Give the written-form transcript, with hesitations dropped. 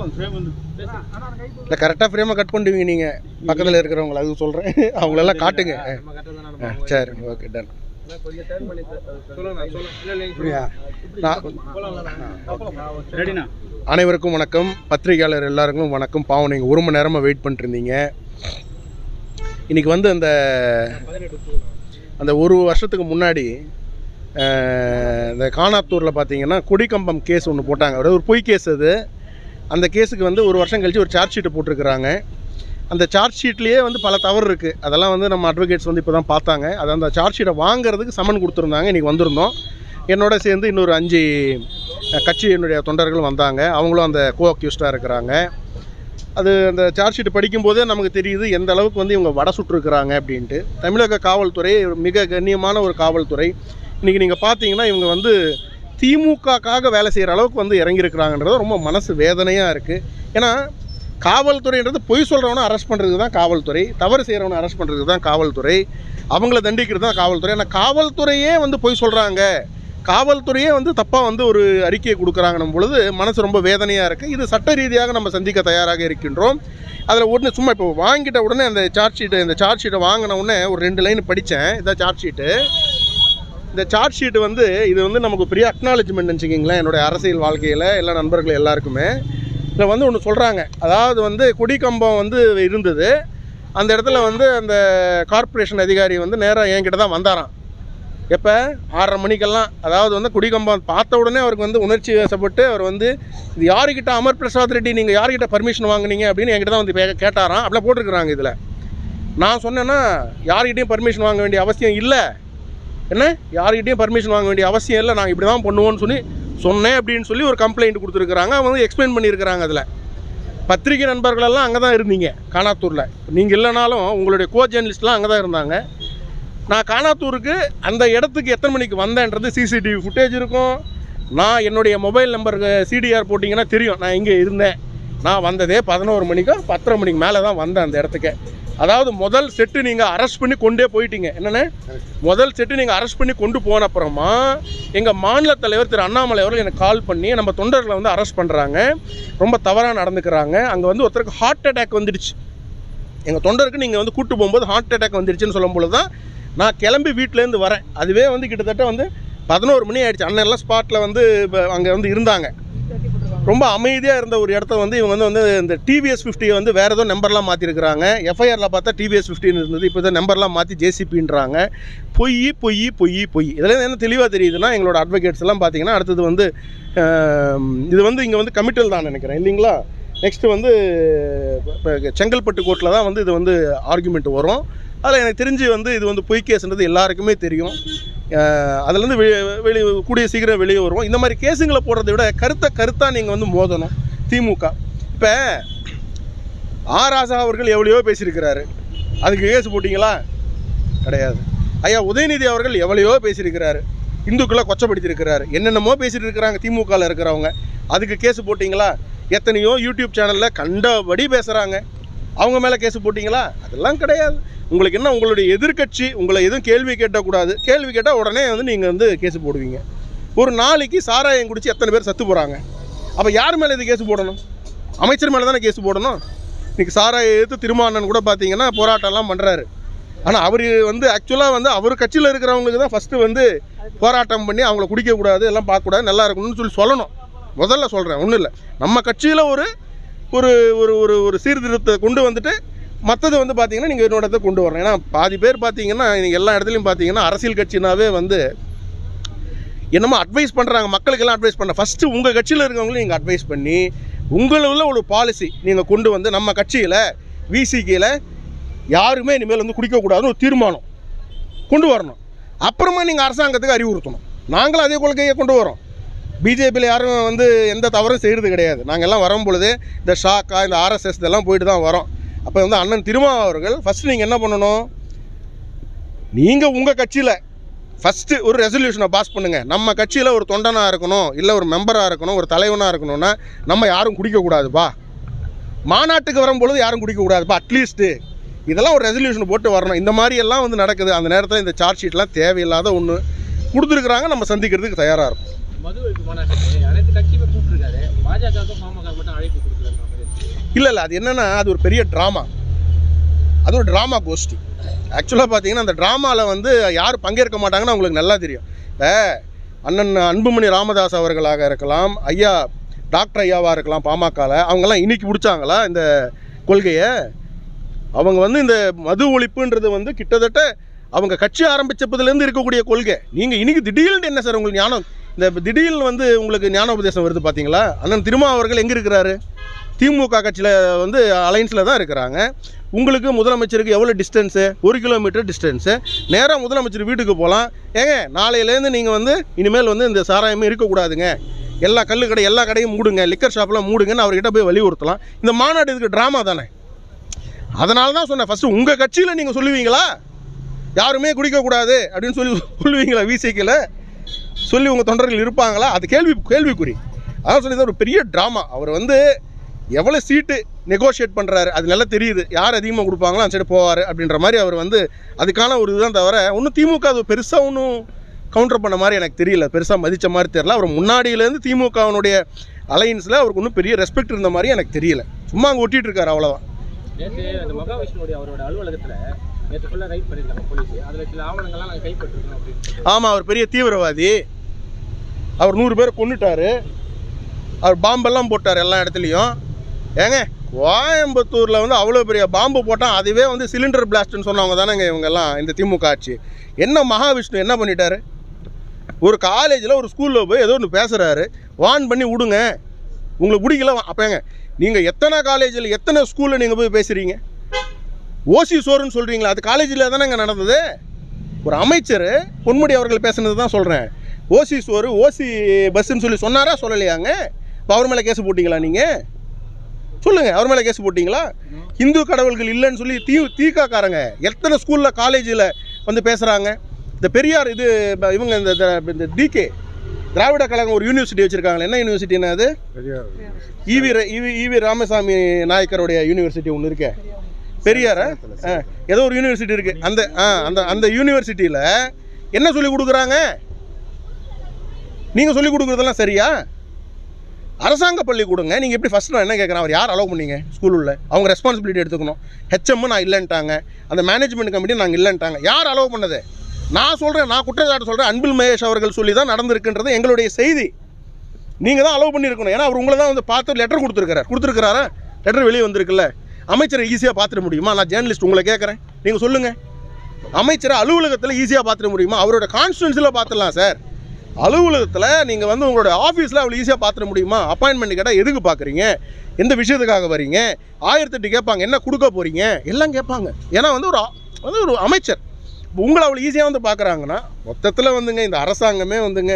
இல்லை கரெக்டாக ஃப்ரேமை கட் பண்ணுவீங்க நீங்கள் பக்கத்தில் இருக்கிறவங்கள அது சொல்கிறேன் அவங்களெல்லாம் காட்டுங்க. சரி ஓகே டன். அனைவருக்கும் வணக்கம், பத்திரிகையாளர் எல்லாருக்கும் வணக்கம். பாவம் நீங்கள் 1 மணி நேரமாக வெயிட் பண்ணிட்டுருந்தீங்க. இன்றைக்கி வந்து அந்த 1 வருஷத்துக்கு முன்னாடி இந்த காணாத்தூரில் பார்த்தீங்கன்னா கொடிக்கம்பம் கேஸ் ஒன்று போட்டாங்க. ஒரு பொய் கேஸ் அது. அந்த கேஸுக்கு வந்து 1 வருஷம் கழித்து ஒரு சார்ஜ் ஷீட்டை போட்டிருக்கிறாங்க. அந்த சார்ஜ் ஷீட்லேயே வந்து பல தவறு இருக்குது. அதெல்லாம் வந்து நம்ம அட்வொகேட்ஸ் வந்து இப்போ தான் பார்த்தாங்க. அதை அந்த சார்ஜ் ஷீட்டை வாங்குறதுக்கு சம்மன் கொடுத்துருந்தாங்க. இன்றைக்கி வந்திருந்தோம். என்னோட சேர்ந்து இன்னொரு 5 கட்சியினுடைய தொண்டர்கள் வந்தாங்க. அவங்களும் அந்த அக்யூஸ்டாக இருக்கிறாங்க. அது அந்த சார்ஜ் ஷீட் படிக்கும்போதே நமக்கு தெரியுது எந்த அளவுக்கு வந்து இவங்க வடை சுட்டுருக்குறாங்க அப்படின்ட்டு. தமிழக காவல்துறை மிக கண்ணியமான ஒரு காவல்துறை. இன்றைக்கி நீங்கள் பார்த்தீங்கன்னா இவங்க வந்து திமுகக்காக வேலை செய்கிற அளவுக்கு வந்து இறங்கியிருக்கிறாங்கன்றது ரொம்ப மனசு வேதனையாக இருக்குது. ஏன்னா காவல்துறைன்றது பொய் சொல்கிறவனை அரெஸ்ட் பண்ணுறதுக்கு தான் காவல்துறை, தவறு செய்கிறவனை அரெஸ்ட் பண்ணுறதுக்கு தான் காவல்துறை, அவங்கள தண்டிக்கிறது தான் காவல்துறை. ஆனால் காவல்துறையே வந்து பொய் சொல்கிறாங்க, காவல்துறையே வந்து தப்பாக வந்து ஒரு அறிக்கையை கொடுக்குறாங்கன்னும் பொழுது மனசு ரொம்ப வேதனையாக இருக்குது. இது சட்ட ரீதியாக நம்ம சந்திக்க தயாராக இருக்கின்றோம். அதில் ஒன்று சும்மா இப்போ வாங்கிட்ட உடனே அந்த சார்ஜ் ஷீட்டை வாங்கின உடனே ஒரு 2 லைன் படித்தேன். இதான் சார்ஜ் ஷீட்டு. இந்த சார்ஜ் ஷீட்டு வந்து இது வந்து நமக்கு பெரிய அக்னாலஜ்மெண்ட் வச்சுக்கிங்களேன் என்னுடைய அரசியல் வாழ்க்கையில் எல்லா நண்பர்கள் எல்லாருக்குமே. இதில் வந்து ஒன்று சொல்கிறாங்க, அதாவது வந்து கொடிக்கம்பம் வந்து இருந்தது. அந்த இடத்துல வந்து அந்த கார்ப்பரேஷன் அதிகாரி வந்து நேராக என்கிட்ட தான் வந்தாராம். எப்போ 6:30 மணிக்கெல்லாம். அதாவது வந்து கொடிக்கம்பம் பார்த்த உடனே அவருக்கு வந்து உணர்ச்சி வசப்பட்டு அவர் வந்து இது யாருக்கிட்ட அமர் பிரசாத் ரெட்டி நீங்கள் யார்கிட்ட பர்மிஷன் வாங்கினீங்க அப்படின்னு என்கிட்ட தான் வந்து கேட்டாராம். அப்படிலாம் போட்டிருக்கிறாங்க இதில். நான் சொன்னேன்னா யார்கிட்டையும் பர்மிஷன் வாங்க வேண்டிய அவசியம் இல்லை, என்ன யார்கிட்டையும் பர்மிஷன் வாங்க வேண்டிய அவசியம் இல்லை, நாங்கள் இப்படி தான் பண்ணுவோன்னு சொன்னேன் அப்படின்னு சொல்லி ஒரு கம்ப்ளைண்ட் கொடுத்துருக்குறாங்க. அவங்க வந்து எக்ஸ்பிளைன் பண்ணியிருக்கிறாங்க. அதில் பத்திரிகை நண்பர்களெல்லாம் அங்கே தான் இருந்தீங்க காணாத்தூரில். நீங்கள் இல்லைனாலும் உங்களுடைய கோ ஜேர்னலிஸ்ட்லாம் அங்கே தான் இருந்தாங்க. நான் காணாத்தூருக்கு அந்த இடத்துக்கு எத்தனை மணிக்கு வந்தேன்றது சிசிடிவி ஃபுட்டேஜ் இருக்கும். நான் என்னுடைய மொபைல் நம்பருக்கு சிடிஆர் போட்டிங்கன்னா தெரியும் நான் இங்கே இருந்தேன். நான் வந்ததே 11 மணிக்கோ 10:30 மணிக்கு மேலே தான் வந்தேன் அந்த இடத்துக்கு. அதாவது முதல் செட்டு நீங்கள் அரெஸ்ட் பண்ணி கொண்டே போயிட்டீங்க. என்னென்ன முதல் செட்டு நீங்கள் அரெஸ்ட் பண்ணி கொண்டு போன அப்புறமா எங்கள் மாநில தலைவர் திரு அண்ணாமலை அவர்கள் எனக்கு கால் பண்ணி நம்ம தொண்டர்களை வந்து அரெஸ்ட் பண்ணுறாங்க, ரொம்ப தவறாக நடந்துக்கிறாங்க, அங்கே வந்து ஒருத்தருக்கு ஹார்ட் அட்டாக் வந்துடுச்சு, எங்கள் தொண்டருக்கு நீங்கள் வந்து கூப்பிட்டு போகும்போது ஹார்ட் அட்டாக் வந்துடுச்சுன்னு சொல்லும்போது தான் நான் கிளம்பி வீட்டிலேருந்து வரேன். அதுவே வந்து கிட்டத்தட்ட வந்து 11 மணி ஆகிடுச்சு. அண்ணெல்லாம் ஸ்பாட்டில் வந்து இப்போ அங்கே வந்து இருந்தாங்க. ரொம்ப அமைதியாக இருந்த ஒரு இடத்த வந்து இவங்க வந்து இந்த டிவிஎஸ் 50 வந்து வேறு ஏதோ நம்பர்லாம் மாற்றிருக்கிறாங்க. எஃப்ஐஆரில் பார்த்தா டிவிஎஸ் 50 இருந்தது, இப்போ தான் நம்பர்லாம் மாற்றி ஜேசிபின்றாங்க. பொய் பொய் பொய் பொய். இதில் என்ன தெளிவாக தெரியுதுன்னா எங்களோட அட்வொகேட்ஸ் எல்லாம் பார்த்தீங்கன்னா அடுத்தது வந்து இது வந்து இங்கே வந்து கமிட்டல் தான் நினைக்கிறேன் இல்லைங்களா. நெக்ஸ்ட்டு வந்து செங்கல்பட்டு கோர்ட்டில் தான் வந்து இது வந்து ஆர்குமெண்ட் வரும். அதில் எனக்கு தெரிஞ்சு வந்து இது வந்து பொய் கேஸுன்றது எல்லாருக்குமே தெரியும். அதுலேருந்து கூடிய சீக்கிரம் வெளியே வருவோம். இந்த மாதிரி கேஸுங்களை போடுறதை விட கருத்தாக நீங்கள் வந்து மோதணும். திமுக இப்போ ராசா அவர்கள் எவ்வளையோ பேசியிருக்கிறாரு, அதுக்கு கேஸ் போட்டிங்களா? கிடையாது. ஐயா உதயநிதி அவர்கள் எவ்வளையோ பேசியிருக்கிறாரு, இந்துக்களை கொச்சப்படுத்தியிருக்கிறாரு, என்னென்னமோ பேசிட்டு இருக்கிறாங்க திமுகவில் இருக்கிறவங்க, அதுக்கு கேஸ் போட்டிங்களா? எத்தனையோ யூடியூப் சேனலில் கண்டபடி பேசுகிறாங்க, அவங்க மேலே கேஸ் போட்டிங்களா? அதெல்லாம் கிடையாது. உங்களுக்கு என்ன, உங்களுடைய எதிர்கட்சி உங்களை எதுவும் கேள்வி கேட்டக்கூடாது, கேள்வி கேட்டால் உடனே வந்து நீங்கள் வந்து கேஸ் போடுவீங்க. ஒரு நாளைக்கு சாராயம் குடித்து எத்தனை பேர் சத்து போகிறாங்க? அப்போ யார் மேலே இது கேஸ் போடணும்? அமைச்சர் மேலே தானே கேஸ் போடணும். இன்றைக்கி சாராயம் எதிர்த்து திருமாவளவன் கூட பார்த்தீங்கன்னா போராட்டம்லாம் பண்ணுறாரு. ஆனால் அவர் வந்து ஆக்சுவலாக வந்து அவர் கட்சியில் இருக்கிறவங்களுக்கு தான் ஃபஸ்ட்டு வந்து போராட்டம் பண்ணி அவங்கள குடிக்கக்கூடாது, எல்லாம் பார்க்கக்கூடாது, நல்லா இருக்கணும்னு சொல்லணும். முதல்ல சொல்கிறேன், ஒன்றும் இல்லை, நம்ம கட்சியில் ஒரு ஒரு ஒரு ஒரு சீர்திருத்தத்தை கொண்டு வந்துட்டு மற்றது வந்து பார்த்தீங்கன்னா நீங்கள் என்னோட இடத்த கொண்டு வரணும். ஏன்னா பாதி பேர் பார்த்தீங்கன்னா நீங்கள் எல்லா இடத்துலையும் பார்த்தீங்கன்னா அரசியல் கட்சினாவே வந்து என்னமோ அட்வைஸ் பண்ணுறாங்க, மக்களுக்கெல்லாம் அட்வைஸ் பண்ண. ஃபஸ்ட்டு உங்கள் கட்சியில் இருக்கவங்களும் நீங்கள் அட்வைஸ் பண்ணி உங்களுள்ள ஒரு பாலிசி நீங்கள் கொண்டு வந்து நம்ம கட்சியில் விசிகேயில் யாருமே இனிமேல் வந்து குடிக்கக்கூடாதுன்னு ஒரு தீர்மானம் கொண்டு வரணும். அப்புறமா நீங்கள் அரசாங்கத்துக்கு அறிவுறுத்தணும். நாங்களும் அதே கொள்கையை கொண்டு வரோம். பிஜேபியில் யாரும் வந்து எந்த தவறும் செய்கிறது கிடையாது. நாங்கள் எல்லாம் வரும்பொழுது இந்த ஷாக்கா இந்த ஆர்எஸ்எஸ் இதெல்லாம் போயிட்டு தான் வரோம். அப்போ வந்து அண்ணன் திருமாவளவன் அவர்கள் ஃபஸ்ட்டு நீங்கள் என்ன பண்ணணும், நீங்கள் உங்கள் கட்சியில் ஃபஸ்ட்டு ஒரு ரெசல்யூஷனை பாஸ் பண்ணுங்கள். நம்ம கட்சியில் ஒரு தொண்டனாக இருக்கணும், இல்லை ஒரு மெம்பராக இருக்கணும், ஒரு தலைவனாக இருக்கணும்னா நம்ம யாரும் குடிக்கக்கூடாதுப்பா, மாநாட்டுக்கு வரும்பொழுது யாரும் குடிக்கக்கூடாதுப்பா, அட்லீஸ்ட்டு இதெல்லாம் ஒரு ரெசல்யூஷன் போட்டு வரணும். இந்த மாதிரி எல்லாம் வந்து நடக்குது. அந்த நேரத்தில் இந்த சார்ஜ் ஷீட்லாம் தேவையில்லாத ஒன்று கொடுத்துருக்குறாங்க. நம்ம சந்திக்கிறதுக்கு தயாராக இருக்கும். மது ஒழிப்பு மாநாட்டுக்கு அனைத்து கட்சியுமே கூப்பிட்டுருக்காரு, பாஜகவுக்கும் பாமக மட்டும் அழைப்பு கொடுக்குறாரு. இல்லை அது என்னென்னா அது ஒரு பெரிய ட்ராமா, அது ஒரு ட்ராமா கோஷ்டி. ஆக்சுவலாக பார்த்தீங்கன்னா அந்த ட்ராமாவில் வந்து யார் பங்கேற்க மாட்டாங்கன்னு அவங்களுக்கு நல்லா தெரியும். இப்போ அண்ணன் அன்புமணி ராமதாஸ் அவர்களாக இருக்கலாம், ஐயா டாக்டர் ஐயாவாக இருக்கலாம், பாமகவில் அவங்கெல்லாம் இன்னைக்கு பிடிச்சாங்களா இந்த கொள்கையை? அவங்க வந்து இந்த மது ஒழிப்புன்றது வந்து கிட்டத்தட்ட அவங்க கட்சி ஆரம்பித்ததுலேருந்து இருக்கக்கூடிய கொள்கை. நீங்கள் இன்றைக்கி திடீர்னு என்ன சார் உங்களுக்கு ஞானம், இந்த திடீர்னு வந்து உங்களுக்கு ஞானோபதேசம் வருது பார்த்தீங்களா? அண்ணன் திருமா அவர்கள் எங்கே இருக்கிறாரு? திமுக கட்சியில் வந்து அலைன்ஸில் தான் இருக்கிறாங்க. உங்களுக்கு முதலமைச்சருக்கு எவ்வளோ டிஸ்டன்ஸு? 1 kilometre distance. நேராக முதலமைச்சர் வீட்டுக்கு போகலாம். ஏங்க நாளையிலேருந்து நீங்கள் வந்து இனிமேல் வந்து இந்த சாராயமே இருக்கக்கூடாதுங்க, எல்லா கடை எல்லா கடையும் மூடுங்க, லிக்கர் ஷாப்லாம் மூடுங்கன்னு அவர்கிட்ட போய் வலியுறுத்தலாம். இந்த மாநாடு இதுக்கு ட்ராமா தானே. அதனால தான் சொன்னேன், ஃபஸ்ட்டு உங்கள் கட்சியில் நீங்கள் சொல்லுவீங்களா யாருமே குடிக்கக்கூடாது அப்படின்னு சொல்லுவீங்களா? விசிக்கில் சொல்லி உங்கள் தொண்டர்கள் இருப்பாங்களா? அது கேள்விக்குறி. அதான் சொல்லி தான் ஒரு பெரிய ட்ராமா. அவர் வந்து எவ்வளோ சீட்டு நெகோஷியேட் பண்ணுறாரு அது நல்லா தெரியுது. யார் அதிகமாக கொடுப்பாங்களோ அந்த சைடு போவார் அப்படின்ற மாதிரி அவர் வந்து அதுக்கான ஒரு இதுதான் தவிர ஒன்றும் திமுக அது பெருசாக ஒன்றும் கவுண்டர் பண்ண மாதிரி எனக்கு தெரியல, பெருசாக மதித்த மாதிரி தெரியல. அவர் முன்னாடியிலேருந்து திமுகவனுடைய அலையன்ஸில் அவருக்கு ஒன்றும் பெரிய ரெஸ்பெக்ட் இருந்த மாதிரி எனக்கு தெரியல. சும்மா அங்கே ஒட்டிகிட்டு இருக்காரு, அவ்வளோதான். நேற்று அந்த மகாவிஷ்ணுடைய அவரோட அலுவலகத்தில் நேற்று ஃபுல்லாக ரைட் பண்ணியிருக்காங்க போலீஸ். அதில் சில ஆவணங்கள்லாம் நாங்கள் கைப்பற்றிருக்கோம் அப்படின்னு. ஆமாம், அவர் பெரிய தீவிரவாதி. அவர் 100 பேரை கொண்டுட்டார், அவர் பாம்பெல்லாம் போட்டார் எல்லா இடத்துலையும். ஏங்க கோயம்புத்தூரில் வந்து அவ்வளோ பெரிய பாம்பு போட்டால் அதுவே வந்து சிலிண்டர் பிளாஸ்ட்னு சொன்னவங்க தானேங்க இவங்கெல்லாம், இந்த திமுக ஆட்சி. என்ன மகாவிஷ்ணு என்ன பண்ணிட்டாரு? ஒரு காலேஜில் ஒரு ஸ்கூலில் போய் ஏதோ ஒன்று பேசுகிறாரு, வார்ன் பண்ணி விடுங்க, உங்களுக்கு பிடிக்கல. அப்போங்க நீங்கள் எத்தனை காலேஜில் எத்தனை ஸ்கூலில் நீங்கள் போய் பேசுகிறீங்க? ஓசி சோறுன்னு சொல்கிறீங்களா? அது காலேஜில் தானே இங்கே நடந்தது. ஒரு அமைச்சர் பொன்முடி அவர்கள் பேசுனது தான் சொல்கிறேன். ஓசி சோறு ஓசி பஸ்ஸுன்னு சொன்னாரா சொல்லலையாங்க? இப்போ அவர் மேலே கேஸ் போட்டிங்களா? நீங்கள் சொல்லுங்கள், அவர் மேலே கேஸ் போட்டிங்களா? இந்து கடவுள்கள் இல்லைன்னு சொல்லி தீகாக்காரங்க எத்தனை ஸ்கூலில் காலேஜில் வந்து பேசுகிறாங்க. இந்த பெரியார் இது இவங்க இந்த டிகே திராவிட கழகம் ஒரு யூனிவர்சிட்டி வச்சுருக்காங்களே, என்ன யூனிவர்சிட்டின்னா அது? இவி ராமசாமி நாயக்கருடைய யூனிவர்சிட்டி ஒன்று இருக்கே, பெரியார ஏதோ ஒரு யூனிவர்சிட்டி இருக்குது. அந்த யூனிவர்சிட்டியில் என்ன சொல்லி கொடுக்குறாங்க? நீங்கள் சொல்லி கொடுக்குறதெல்லாம் சரியா? அரசாங்க பள்ளி கொடுங்க. நீங்கள் எப்படி ஃபஸ்ட் நான் என்ன கேட்குறேன், அவர் யார் அலோவ் பண்ணீங்க ஸ்கூல் உள்ள? அவங்க ரெஸ்பான்சிபிலிட்டி எடுத்துக்கணும். ஹெச்எம் நான் இல்லைன்ட்டாங்க, அந்த மேனேஜ்மெண்ட் கமிட்டி நாங்கள் இல்லைன்ட்டாங்க. யார் அலோவ் பண்ணது? நான் சொல்கிறேன், நான் குற்றச்சாட்டு சொல்கிறேன், அன்பில் மகேஷ் அவர்கள் சொல்லி தான் நடந்திருக்குன்றது எங்களுடைய செய்தி. நீங்கள் தான் அலோவ் பண்ணியிருக்கணும். ஏன்னா அவர் உங்களை தான் வந்து பார்த்து லெட்டர் கொடுத்துருக்கிறாரா? லெட்டர் வெளியே வந்திருக்குல்ல. அமைச்சரை ஈஸியாக பார்த்துட முடியுமா? நான் ஜேர்னலிஸ்ட் உங்களை கேட்குறேன், நீங்கள் சொல்லுங்கள். அமைச்சரை அலுவலகத்தில் ஈஸியாக பார்த்துட முடியுமா? அவரோட கான்ஸ்டிடுவன்சியில் பார்த்துடலாம் சார். அலுவலகத்தில் நீங்கள் வந்து உங்களோட ஆஃபீஸில் அவ்வளோ ஈஸியாக பார்த்துட முடியுமா? அப்பாயின்மெண்ட் கேட்டால் எதுக்கு பார்க்குறீங்க, எந்த விஷயத்துக்காக வரீங்க, 1008 கேட்பாங்க, என்ன கொடுக்க போகிறீங்க எல்லாம் கேட்பாங்க. ஏன்னா வந்து ஒரு அமைச்சர் உங்களை அவ்வளோ ஈஸியாக வந்து பார்க்குறாங்கன்னா மொத்தத்தில் வந்துங்க இந்த அரசாங்கமே வந்துங்க